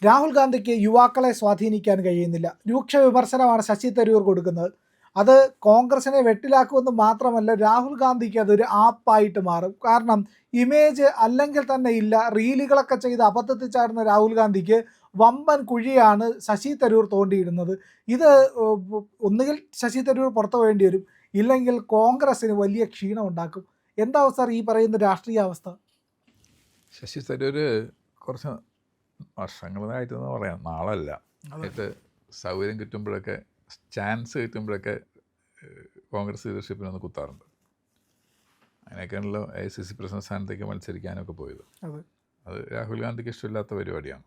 രാഹുൽ ഗാന്ധിക്ക് യുവാക്കളെ സ്വാധീനിക്കാൻ കഴിയുന്നില്ല. രൂക്ഷ വിമർശനമാണ് ശശി തരൂർ കൊടുക്കുന്നത്. അത് കോൺഗ്രസിനെ വെട്ടിലാക്കുമെന്ന് മാത്രമല്ല, രാഹുൽ ഗാന്ധിക്ക് അതൊരു ആപ്പായിട്ട് മാറും. കാരണം ഇമേജ് അല്ലെങ്കിൽ തന്നെ ഇല്ല. റീലുകളൊക്കെ ചെയ്ത് അബദ്ധത്തിൽ ചാടുന്ന രാഹുൽ ഗാന്ധിക്ക് വമ്പൻ കുഴിയാണ് ശശി തരൂർ തോണ്ടിയിടുന്നത്. ഇത് ഒന്നുകിൽ ശശി തരൂർ പുറത്തു പോകേണ്ടി വരും, ഇല്ലെങ്കിൽ കോൺഗ്രസിന് വലിയ ക്ഷീണം ഉണ്ടാക്കും. എന്താവും സാർ ഈ പറയുന്ന രാഷ്ട്രീയ അവസ്ഥ? ശശി തരൂർ കുറച്ച് വർഷങ്ങളായിട്ടെന്ന് പറയാം, നാളല്ല, ആയിട്ട് സൗകര്യം കിട്ടുമ്പോഴൊക്കെ, ചാൻസ് കിട്ടുമ്പോഴൊക്കെ കോൺഗ്രസ് ലീഡർഷിപ്പിനൊന്ന് കുത്താറുണ്ട്. അങ്ങനെയൊക്കെയാണല്ലോ AICC പ്രസിഡന്റ് സ്ഥാനത്തേക്ക് മത്സരിക്കാനൊക്കെ പോയത്. അത് രാഹുൽ ഗാന്ധിക്ക് ഇഷ്ടമില്ലാത്ത പരിപാടിയാണ്.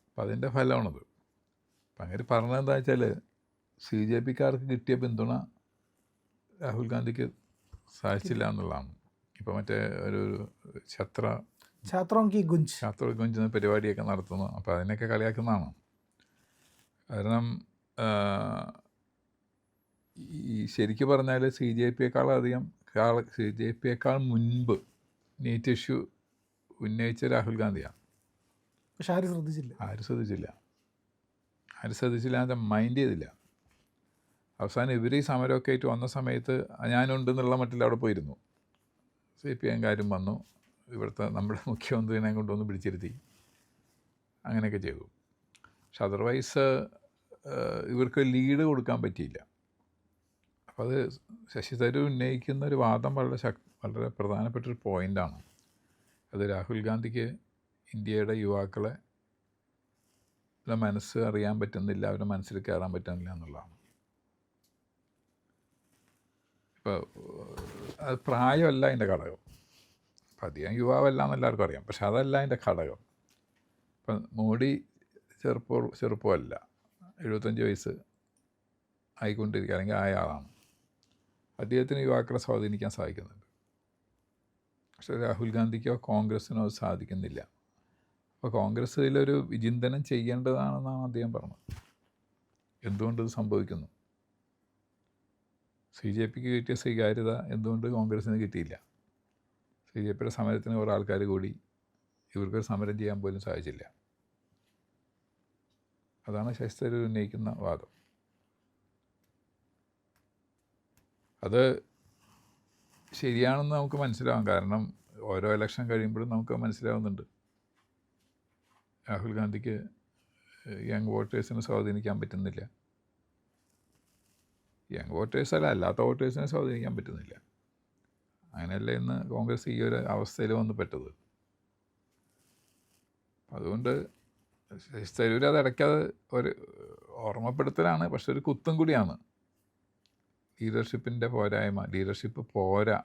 അപ്പം അതിൻ്റെ ഫലമാണത്. അപ്പം അങ്ങനെ പറഞ്ഞത് എന്താ വെച്ചാൽ, CJPക്കാർക്ക് കിട്ടിയ പിന്തുണ രാഹുൽ ഗാന്ധിക്ക് സാധിച്ചില്ല എന്നുള്ളതാണ്. ഇപ്പോൾ മറ്റേ ഒരു ഛാത്രോങ്കി ഗുഞ്ച് എന്ന പരിപാടിയൊക്കെ നടത്തുന്നു. അപ്പോൾ അതിനൊക്കെ കളിയാക്കുന്നതാണ്. കാരണം ഈ ശരിക്കും പറഞ്ഞാൽ CJPയേക്കാൾ മുൻപ് നീറ്റ് ഇഷ്യൂ ഉന്നയിച്ച രാഹുൽ ഗാന്ധിയാണ്. പക്ഷെ ആരും ശ്രദ്ധിച്ചില്ല. അത് മൈൻഡ് ചെയ്തില്ല. അവസാനം ഇവർ ഈ സമരമൊക്കെ ആയിട്ട് വന്ന സമയത്ത് ഞാനുണ്ടെന്നുള്ള മട്ടിൽ അവിടെ പോയിരുന്നു. CPM കാര്യം വന്നു, ഇവിടുത്തെ നമ്മുടെ മുഖ്യമന്ത്രിനെ കൊണ്ടുവന്ന് പിടിച്ചിരുത്തി, അങ്ങനെയൊക്കെ ചെയ്തു. പക്ഷെ അതർവൈസ് ഇവർക്ക് ലീഡ് കൊടുക്കാൻ പറ്റിയില്ല. അപ്പോൾ അത് ശശി തരൂർ ഉന്നയിക്കുന്ന ഒരു വാദം വളരെ പ്രധാനപ്പെട്ടൊരു പോയിൻ്റാണ്. അത് രാഹുൽ ഗാന്ധിക്ക് ഇന്ത്യയുടെ യുവാക്കളെ മനസ്സ് അറിയാൻ പറ്റുന്നില്ല, അവരുടെ മനസ്സിൽ കയറാൻ പറ്റുന്നില്ല എന്നുള്ളതാണ്. ഇപ്പോൾ അത് പ്രായമല്ല അതിൻ്റെ ഘടകം. അപ്പം അധികം യുവാവല്ല എന്ന് എല്ലാവർക്കും അറിയാം, പക്ഷെ അതല്ല അതിൻ്റെ ഘടകം. ഇപ്പം മോഡി ചെറുപ്പമല്ല, 75 വയസ്സ് ആയിക്കൊണ്ടിരിക്കുക, അല്ലെങ്കിൽ ആയ ആളാണ്. അദ്ദേഹത്തിന് യുവാക്കളെ സ്വാധീനിക്കാൻ സാധിക്കുന്നുണ്ട്. പക്ഷേ രാഹുൽ ഗാന്ധിക്കോ കോൺഗ്രസ്സിനോ അത് സാധിക്കുന്നില്ല. അപ്പോൾ കോൺഗ്രസ് ഇതിലൊരു വിചിന്തനം ചെയ്യേണ്ടതാണെന്നാണ് അദ്ദേഹം പറഞ്ഞത്. എന്തുകൊണ്ടിത് സംഭവിക്കുന്നു? CJPക്ക് കിട്ടിയ സ്വീകാര്യത എന്തുകൊണ്ട് കോൺഗ്രസ്സിന് കിട്ടിയില്ല? CJPയുടെ സമരത്തിന് കുറേ ആൾക്കാർ കൂടി, ഇവർക്കൊരു സമരം ചെയ്യാൻ പോലും സാധിച്ചില്ല. അതാണ് ശശി തരൂർ ഉന്നയിക്കുന്ന വാദം. അത് ശരിയാണെന്ന് നമുക്ക് മനസ്സിലാവും. കാരണം ഓരോ ഇലക്ഷൻ കഴിയുമ്പോഴും നമുക്ക് മനസ്സിലാവുന്നുണ്ട്, രാഹുൽ ഗാന്ധിക്ക് യങ് വോട്ടേഴ്സിനെ സ്വാധീനിക്കാൻ പറ്റുന്നില്ല. യങ് വോട്ടേഴ്സല്ല, അല്ലാത്ത വോട്ടേഴ്സിനെ സ്വാധീനിക്കാൻ പറ്റുന്നില്ല. അങ്ങനെയല്ല ഇന്ന് കോൺഗ്രസ് ഈ ഒരു അവസ്ഥയിൽ വന്ന് പെട്ടത്. അതുകൊണ്ട് ശശി തരൂർ അത് ഇടയ്ക്കത് ഒരു ഓർമ്മപ്പെടുത്തലാണ്, പക്ഷെ ഒരു കുത്തും കൂടിയാണ്. ലീഡർഷിപ്പിൻ്റെ പോരായ്മ, ലീഡർഷിപ്പ് പോരാ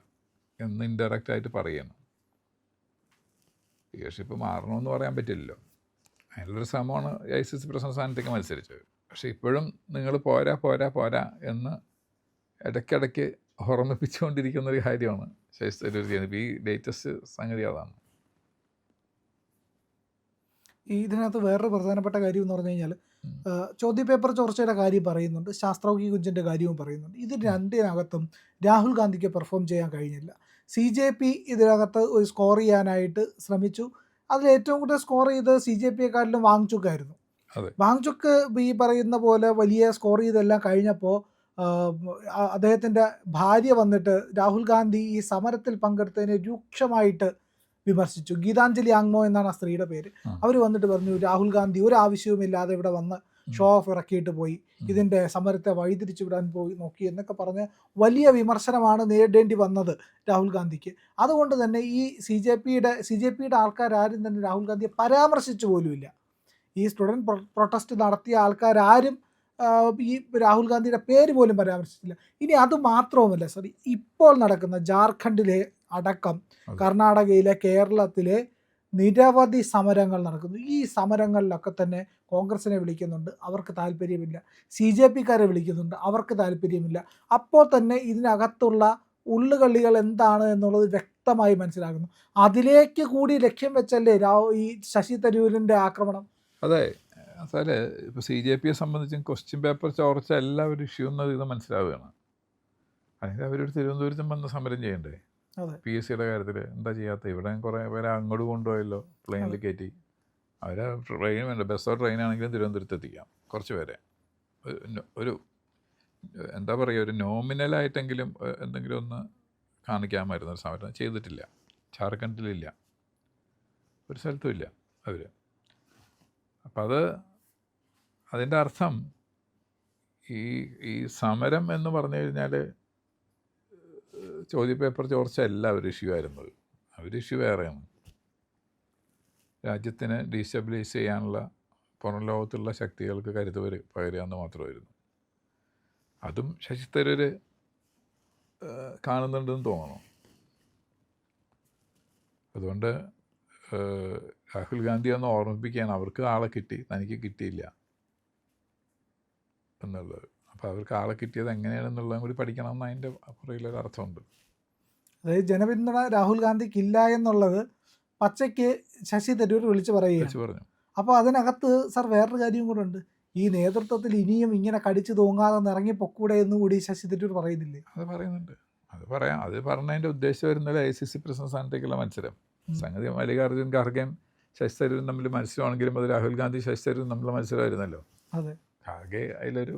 എന്ന് ഇൻഡയറക്റ്റായിട്ട് പറയണം. ലീഡർഷിപ്പ് മാറണമെന്ന് പറയാൻ പറ്റില്ലല്ലോ. അതിനുള്ളൊരു ശ്രമമാണ് AICC പ്രസിഡന്റ് സ്ഥാനത്തേക്ക് മത്സരിച്ചത്. പക്ഷേ ഇപ്പോഴും നിങ്ങൾ പോരാ എന്ന് ഇടയ്ക്കിടയ്ക്ക് ഓർമ്മിപ്പിച്ചുകൊണ്ടിരിക്കുന്നൊരു കാര്യമാണ് ശശി തരൂർ ചെയ്യുന്നത്. ഈ ലേറ്റസ്റ്റ് സംഗതി അതാണ്. ഇതിനകത്ത് വേറൊരു പ്രധാനപ്പെട്ട കാര്യം എന്ന് പറഞ്ഞു കഴിഞ്ഞാൽ, ചോദ്യപേപ്പർ ചോർച്ചയുടെ കാര്യം പറയുന്നുണ്ട്, ശാസ്ത്രൗകി കുഞ്ചിൻ്റെ കാര്യവും പറയുന്നുണ്ട്. ഇത് രണ്ടിനകത്തും രാഹുൽ ഗാന്ധിക്ക് പെർഫോം ചെയ്യാൻ കഴിഞ്ഞില്ല. CJP ഇതിനകത്ത് ഒരു സ്കോർ ചെയ്യാനായിട്ട് ശ്രമിച്ചു. അതിൽ ഏറ്റവും കൂടുതൽ സ്കോർ ചെയ്ത് CJPയെക്കാട്ടിലും വാങ്ചുക്കായിരുന്നു. വാങ്ചുക്ക് ഈ പറയുന്ന പോലെ വലിയ സ്കോർ ചെയ്തെല്ലാം കഴിഞ്ഞപ്പോൾ അദ്ദേഹത്തിൻ്റെ ഭാര്യ വന്നിട്ട് രാഹുൽ ഗാന്ധി ഈ സമരത്തിൽ പങ്കെടുത്തതിനെ രൂക്ഷമായിട്ട് വിമർശിച്ചു. ഗീതാഞ്ജലി ആങ്മോ എന്നാണ് ആ സ്ത്രീയുടെ പേര്. അവർ വന്നിട്ട് പറഞ്ഞു, രാഹുൽ ഗാന്ധി ഒരു ആവശ്യവുമില്ലാതെ ഇവിടെ വന്ന് ഷോ ഓഫ് ഇറക്കിയിട്ട് പോയി, ഇതിൻ്റെ സമരത്തെ വഴിതിരിച്ചു വിടാൻ പോയി നോക്കി എന്നൊക്കെ പറഞ്ഞ് വലിയ വിമർശനമാണ് നേരിടേണ്ടി വന്നത് രാഹുൽ ഗാന്ധിക്ക്. അതുകൊണ്ട് തന്നെ ഈ CJPയുടെ ആൾക്കാരും തന്നെ രാഹുൽ ഗാന്ധിയെ പരാമർശിച്ചു പോലുമില്ല. ഈ സ്റ്റുഡൻറ്റ് പ്രൊട്ടസ്റ്റ് നടത്തിയ ആൾക്കാരും ഈ രാഹുൽ ഗാന്ധിയുടെ പേര് പോലും പരാമർശിച്ചില്ല. ഇനി അതുമാത്രവുമല്ല സർ, ഇപ്പോൾ നടക്കുന്ന ജാർഖണ്ഡിലെ അടക്കം കർണാടകയിലെ, കേരളത്തിലെ നിരവധി സമരങ്ങൾ നടക്കുന്നു. ഈ സമരങ്ങളിലൊക്കെ തന്നെ കോൺഗ്രസിനെ വിളിക്കുന്നുണ്ട്, അവർക്ക് താല്പര്യമില്ല. CJPക്കാരെ വിളിക്കുന്നുണ്ട്, അവർക്ക് താല്പര്യമില്ല. അപ്പോൾ തന്നെ ഇതിനകത്തുള്ള ഉള്ളുകളികൾ എന്താണ് എന്നുള്ളത് വ്യക്തമായി മനസ്സിലാകുന്നു. അതിലേക്ക് കൂടി ലക്ഷ്യം വെച്ചല്ലേ ഈ ശശി തരൂരിൻ്റെ ആക്രമണം. അതെ സാറേ, ഇപ്പോൾ CJPയെ സംബന്ധിച്ചും ക്വസ്റ്റ്യൻ പേപ്പർ ചോർച്ച എല്ലാവരും ഇഷ്യൂ എന്നത് ഇത് മനസ്സിലാവുകയാണ്. അതിന് അവരൊരു തിരുവനന്തപുരത്തും വന്ന് സമരം ചെയ്യണ്ടേ? PSCയുടെ കാര്യത്തിൽ എന്താ ചെയ്യാത്ത? ഇവിടെ കുറേ പേരെ അങ്ങോട്ട് കൊണ്ടുപോയല്ലോ, പ്ലെയിനിൽ കയറ്റി. അവരെ ട്രെയിൻ വേണ്ട, ബസ്സോ ട്രെയിനാണെങ്കിലും തിരുവനന്തപുരത്ത് എത്തിക്കാം കുറച്ച് പേരെ. ഒരു എന്താ പറയുക, ഒരു നോമിനലായിട്ടെങ്കിലും എന്തെങ്കിലും ഒന്ന് കാണിക്കാമായിരുന്നു. ഒരു സമരം ചെയ്തിട്ടില്ല, ജാർഖണ്ഡിലില്ല, ഒരു സ്ഥലത്തും ഇല്ല അവർ. അപ്പം അതിൻ്റെ അർത്ഥം ഈ സമരം എന്ന് പറഞ്ഞു കഴിഞ്ഞാൽ ചോദ്യപേപ്പർ ചോർച്ച അല്ല ഒരു ഇഷ്യൂ ആയിരുന്നത്. ഇഷ്യൂ വേറെയാണ്. രാജ്യത്തിനെ ഡീസ്റ്റബിലൈസ് ചെയ്യാനുള്ള പുറം ലോകത്തുള്ള ശക്തികൾക്ക് കരുത്ത് പകരുകയെന്ന് മാത്രമായിരുന്നു. അതും ശശി തരൂർ കാണുന്നുണ്ടെന്ന് തോന്നണം. അതുകൊണ്ട് രാഹുൽ ഗാന്ധി ഒന്ന് ഓർമ്മിപ്പിക്കുകയാണ്, അവർക്ക് ആളെ കിട്ടി, തനിക്ക് കിട്ടിയില്ല എന്നുള്ളത്. അപ്പോൾ അവർക്ക് ആളെ കിട്ടിയത് എങ്ങനെയാണെന്നുള്ളതും കൂടി പഠിക്കണം എന്ന് അതിൻ്റെ പുറകിലൊരു അർത്ഥമുണ്ട്. അതായത് ജനപിന്തുണ രാഹുൽ ഗാന്ധിക്ക് ഇല്ല എന്നുള്ളത് പച്ചയ്ക്ക് ശശി തരൂർ വിളിച്ചു പറയുകയാണ്. അപ്പോൾ അതിനകത്ത് സാർ വേറൊരു കാര്യം കൂടെ ഉണ്ട്. ഈ നേതൃത്വത്തിൽ ഇനിയും ഇങ്ങനെ കടിച്ചു തൂങ്ങാതെ ഇറങ്ങി പൊക്കൂടെ എന്നും കൂടി ശശി തരൂർ പറയുന്നില്ലേ? അത് പറയുന്നുണ്ട്. അത് പറഞ്ഞതിൻ്റെ ഉദ്ദേശം വരുന്നത് ICC പ്രസിഡന്റ് സ്ഥാനത്തേക്കുള്ള മത്സരം. സംഗതി മല്ലികാർജ്ജുൻ ഖാർഗെയും ശശി തരൂരും തമ്മിൽ മത്സരമാണെങ്കിലും അത് രാഹുൽ ഗാന്ധി ശശി തരൂരും തമ്മിലുള്ള മത്സരമായിരുന്നല്ലോ. അതെ, ഖാർഗെ അതിലൊരു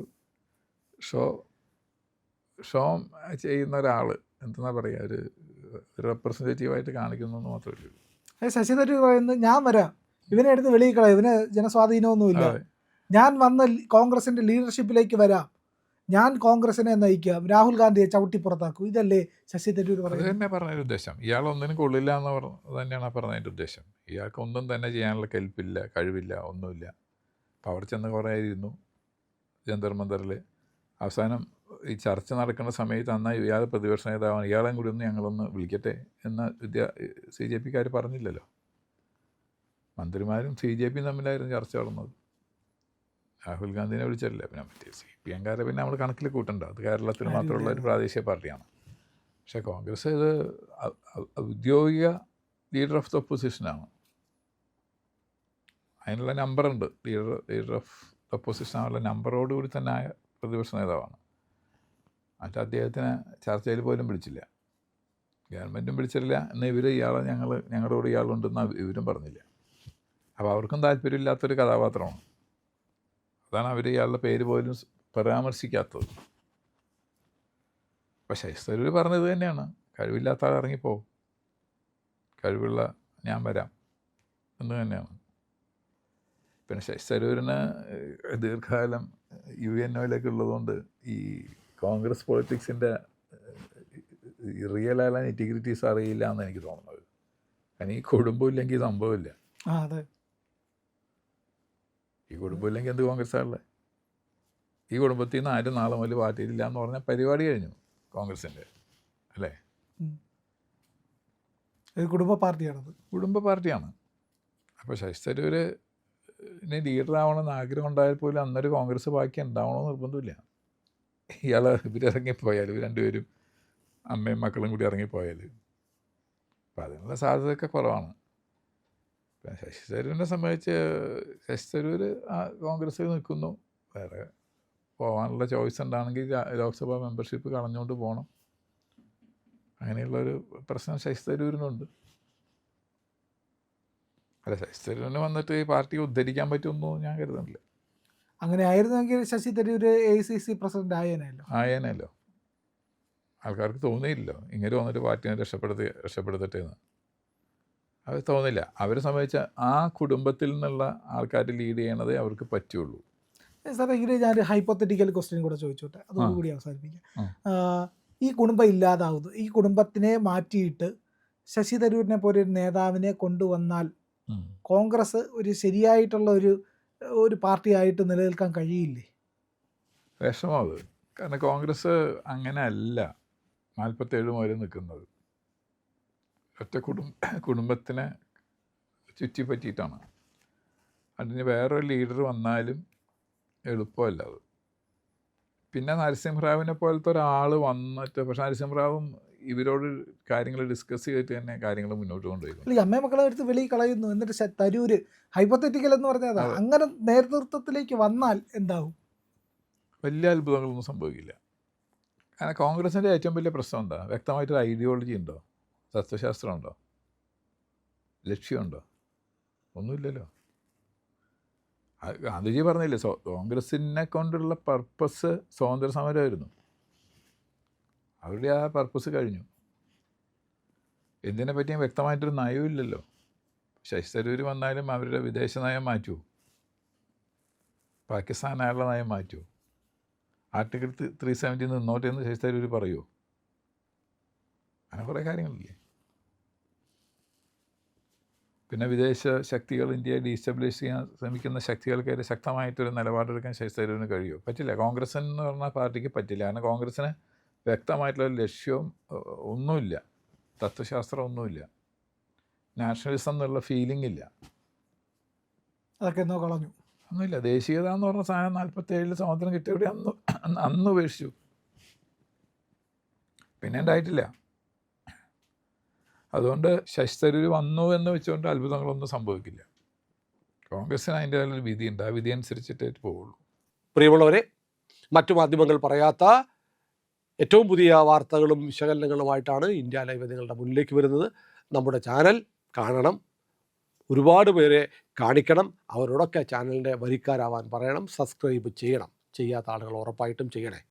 ഷോ ചെയ്യുന്ന ഒരാൾ, എന്താ പറയുക, ഒരു റെപ്രസെൻറ്റേറ്റീവായിട്ട് കാണിക്കുന്നു എന്ന് മാത്രമേ ഉള്ളൂ. ശശി തരൂർ പറയുന്നത് ഞാൻ വരാം, ഇവനെ എടുത്ത് വെളിയിൽ കളയാം, ഇവന് ജനസ്വാധീനമൊന്നുമില്ല, ഞാൻ വന്ന് കോൺഗ്രസിൻ്റെ ലീഡർഷിപ്പിലേക്ക് വരാം, ഞാൻ കോൺഗ്രസിനെ നയിക്കാം, രാഹുൽ ഗാന്ധിയെ ചവിട്ടി പുറത്താക്കും, ഇതല്ലേ ശശി തരൂർ പറയുന്നത്? അത് തന്നെ പറഞ്ഞതിൻ്റെ ഉദ്ദേശം. ഇയാളൊന്നിനും കൊള്ളില്ല എന്ന് തന്നെയാണ് പറഞ്ഞതിൻ്റെ ഉദ്ദേശം. ഇയാൾക്കൊന്നും തന്നെ ചെയ്യാനുള്ള കെൽപ്പില്ല, കഴിവില്ല, ഒന്നുമില്ല. അപ്പോൾ അവിടെ ചെന്ന് കുറേ ഇരുന്നു ജന്തർ മന്ദറിൽ. അവസാനം ഈ ചർച്ച നടക്കുന്ന സമയത്ത് അന്നായി ഇയാൾ പ്രതിപക്ഷ നേതാവാണ്, ഇയാളെയും കൂടി ഒന്ന് ഞങ്ങളൊന്ന് വിളിക്കട്ടെ എന്ന് CJPക്കാർ പറഞ്ഞില്ലല്ലോ. മന്ത്രിമാരും CJPയും തമ്മിലായിരുന്നു ചർച്ച നടന്നത്. രാഹുൽ ഗാന്ധിനെ വിളിച്ചല്ലേ. പിന്നെ മറ്റേ CPMകാരെ പിന്നെ നമ്മൾ കണക്കിൽ കൂട്ടണ്ട, അത് കേരളത്തിൽ മാത്രമുള്ള ഒരു പ്രാദേശിക പാർട്ടിയാണ്. പക്ഷേ കോൺഗ്രസ് ഇത് ഔദ്യോഗിക ലീഡർ ഓഫ് ദ ഒപ്പോസിഷനാണ്. അതിനുള്ള നമ്പറുണ്ട്. ലീഡർ ഓഫ് ദ ഒപ്പോസിഷൻ ആണുള്ള നമ്പറോടുകൂടി തന്നെ ആയ പ്രതിപക്ഷ നേതാവാണ്. മറ്റേ അദ്ദേഹത്തിന് ചർച്ചയിൽ പോലും വിളിച്ചില്ല, ഗവൺമെൻറ്റും വിളിച്ചില്ല. എന്നാൽ ഞങ്ങളുടെ കൂടെ ഇയാളുണ്ടെന്ന് ഇവരും പറഞ്ഞില്ല. അപ്പോൾ അവർക്കും താല്പര്യമില്ലാത്തൊരു കഥാപാത്രമാണ്. അതാണ് അവർ ഇയാളുടെ പേര് പോലും പരാമർശിക്കാത്തത്. അപ്പോൾ ശശി തരൂർ പറഞ്ഞത് തന്നെയാണ്, കഴിവില്ലാത്ത ആൾ ഇറങ്ങിപ്പോവും, കഴിവുള്ള ഞാൻ വരാം എന്ന് തന്നെയാണ്. പിന്നെ ശശി തരൂരിന് ദീർഘകാലം UNOയിലേക്ക് ഉള്ളതുകൊണ്ട് ഈ കോൺഗ്രസ് പൊളിറ്റിക്സിൻ്റെ റിയൽ ഇൻറ്റിഗ്രിറ്റീസ് അറിയില്ല എന്ന് എനിക്ക് തോന്നുന്നത്. കാരണം ഈ കുടുംബമില്ലെങ്കിൽ സംഭവമില്ല. അതെ, ഈ കുടുംബമില്ലെങ്കിൽ എന്ത് കോൺഗ്രസ്സാണുള്ളത്? ഈ കുടുംബത്തിൽ നിന്ന് ആരും നാളെ മുതൽ പാർട്ടിയിലില്ല എന്ന് പറഞ്ഞാൽ പരിപാടി കഴിഞ്ഞു കോൺഗ്രസിൻ്റെ, അല്ലേ? കുടുംബ പാർട്ടിയാണ്. അപ്പോൾ ശശി തരൂർ ഇനി ലീഡറാവണമെന്ന് ആഗ്രഹം ഉണ്ടായാൽ പോലും അന്നൊരു കോൺഗ്രസ് ബാക്കി ഉണ്ടാവണമെന്ന് നിർബന്ധമില്ല. ഇവരിറങ്ങിപ്പോയാൽ, ഇവർ രണ്ടുപേരും അമ്മയും മക്കളും കൂടി ഇറങ്ങിപ്പോയാൽ, അപ്പം അതിനുള്ള സാധ്യതയൊക്കെ കുറവാണ്. പിന്നെ ശശി തരൂരിനെ സംബന്ധിച്ച് ശശി തരൂർ കോൺഗ്രസ്സിൽ നിൽക്കുന്നു. വേറെ പോകാനുള്ള ചോയ്സ് ഉണ്ടാണെങ്കിൽ ലോക്സഭാ മെമ്പർഷിപ്പ് കളഞ്ഞുകൊണ്ട് പോകണം. അങ്ങനെയുള്ളൊരു പ്രശ്നം ശശി തരൂരിനുണ്ട്. അല്ല, ശശി തരൂരിന് വന്നിട്ട് ഈ പാർട്ടിയെ ഉദ്ധരിക്കാൻ പറ്റുമെന്നൊന്നും ഞാൻ കരുതുന്നില്ല. അങ്ങനെ ആയിരുന്നെങ്കിൽ ശശി തരൂർ AICC പ്രസിഡന്റ് ആയേനല്ലോ. ആൾക്കാർക്ക് തോന്നിയില്ലല്ലോ ഇങ്ങനെ വന്നിട്ട് പാർട്ടിനെ രക്ഷപ്പെടുത്തട്ടെ എന്ന്. അത് തോന്നില്ല. അവരെ സംബന്ധിച്ച ആ കുടുംബത്തിൽ നിന്നുള്ള ആൾക്കാർ ലീഡ് ചെയ്യണതേ അവർക്ക് പറ്റുള്ളൂ. സാറേ, ഇതിൽ ഞാൻ ഹൈപ്പോത്തറ്റിക്കൽ ക്വസ്റ്റ്യൻ കൂടെ ചോദിച്ചോട്ടെ, അതോടുകൂടി അവസാനിപ്പിക്കാം. ഈ കുടുംബം ഇല്ലാതാവുന്നു, ഈ കുടുംബത്തിനെ മാറ്റിയിട്ട് ശശി തരൂരിനെ പോലെ ഒരു നേതാവിനെ കൊണ്ടുവന്നാൽ കോൺഗ്രസ് ഒരു ശരിയായിട്ടുള്ള ഒരു പാർട്ടിയായിട്ട് നിലനിൽക്കാൻ കഴിയില്ലേ? വിഷമത്. കാരണം കോൺഗ്രസ് അങ്ങനെ അല്ല 47 മുതൽ നിൽക്കുന്നത്. ഒറ്റ കുടുംബത്തിനെ ചുറ്റിപ്പറ്റിയിട്ടാണ്. അതിന് വേറൊരു ലീഡർ വന്നാലും എളുപ്പമല്ല അത്. പിന്നെ നരസിംഹറാവിനെ പോലത്തെ ഒരാൾ വന്നിട്ട്, പക്ഷെ നരസിംഹറാവും ഇവരോട് കാര്യങ്ങൾ ഡിസ്കസ് ചെയ്തിട്ട് തന്നെ കാര്യങ്ങൾ മുന്നോട്ട് കൊണ്ടുപോയി. അമ്മയെ മക്കളെ എടുത്ത് വെളിയിൽ കളയുന്നു, എന്നിട്ട് തരൂര് ഹൈപ്പോത്തറ്റിക്കൽ എന്ന് പറഞ്ഞാൽ അങ്ങനെ നേതൃത്വത്തിലേക്ക് വന്നാൽ എന്താവും? വലിയ അത്ഭുതങ്ങളൊന്നും സംഭവിക്കില്ല. കാരണം കോൺഗ്രസിൻ്റെ ഏറ്റവും വലിയ പ്രശ്നം എന്താ? വ്യക്തമായിട്ടൊരു ഐഡിയോളജി ഉണ്ടോ? തത്വശാസ്ത്രം ഉണ്ടോ? ലക്ഷ്യമുണ്ടോ? ഒന്നുമില്ലല്ലോ. ഗാന്ധിജി പറഞ്ഞില്ലേ, കോൺഗ്രസിനെ കൊണ്ടുള്ള പർപ്പസ് സ്വാതന്ത്ര്യ സമരമായിരുന്നു. അവരുടെ ആ പർപ്പസ് കഴിഞ്ഞു. എന്തിനെ പറ്റിയും വ്യക്തമായിട്ടൊരു നയമില്ലല്ലോ. ശശി തരൂർ വന്നാലും അവരുടെ വിദേശ നയം മാറ്റുമോ? പാകിസ്ഥാനായുള്ള നയം മാറ്റുമോ? ആർട്ടിക്കിൾ 370 നിന്നോട്ടെ എന്ന് ശശി തരൂർ പറയുമോ? അങ്ങനെ കുറേ കാര്യങ്ങളില്ലേ. പിന്നെ വിദേശ ശക്തികൾ ഇന്ത്യയെ ഡീസ്റ്റബിലൈസ് ചെയ്യാൻ ശ്രമിക്കുന്ന ശക്തികൾക്കെതിരെ ശക്തമായിട്ടൊരു നിലപാടെടുക്കാൻ ശശി തരൂരിന് കഴിയുമോ? പറ്റില്ല. കോൺഗ്രസ് എന്ന് പറഞ്ഞ പാർട്ടിക്ക് പറ്റില്ല. കാരണം കോൺഗ്രസ്സിന് വ്യക്തമായിട്ടുള്ള ലക്ഷ്യവും ഒന്നുമില്ല, തത്വശാസ്ത്രം ഒന്നുമില്ല, നാഷണലിസം എന്നുള്ള ഫീലിംഗ് ഇല്ല, അതൊക്കെ എന്നോ കളഞ്ഞു. ഒന്നുമില്ല. ദേശീയത എന്ന് പറഞ്ഞ സാധനം 47 സ്വാതന്ത്ര്യം കിട്ടിയവിടെ അന്ന് ഉപേക്ഷിച്ചു. പിന്നെ ഉണ്ടായിട്ടില്ല. അതുകൊണ്ട് ശശി തരൂർ വന്നു എന്ന് വെച്ചുകൊണ്ട് അത്ഭുതങ്ങളൊന്നും സംഭവിക്കില്ല. കോൺഗ്രസ്സിന് അതിൻ്റെതായൊരു വിധിയുണ്ട്. ആ വിധി അനുസരിച്ചിട്ടേ പോവുള്ളൂ. പ്രിയമുള്ളവരെ, മറ്റു മാധ്യമങ്ങൾ പറയാത്ത ഏറ്റവും പുതിയ വാർത്തകളും വിശകലനങ്ങളുമായിട്ടാണ് ഇന്ത്യ ലൈവ് നിങ്ങളുടെ മുന്നിലേക്ക് വരുന്നത്. നമ്മുടെ ചാനൽ കാണണം, ഒരുപാട് പേരെ കാണിക്കണം, അവരോടൊക്കെ ചാനലിൻ്റെ വരിക്കാരാവാൻ പറയണം, സബ്സ്ക്രൈബ് ചെയ്യണം. ചെയ്യാത്ത ആളുകൾ ഉറപ്പായിട്ടും ചെയ്യണേ.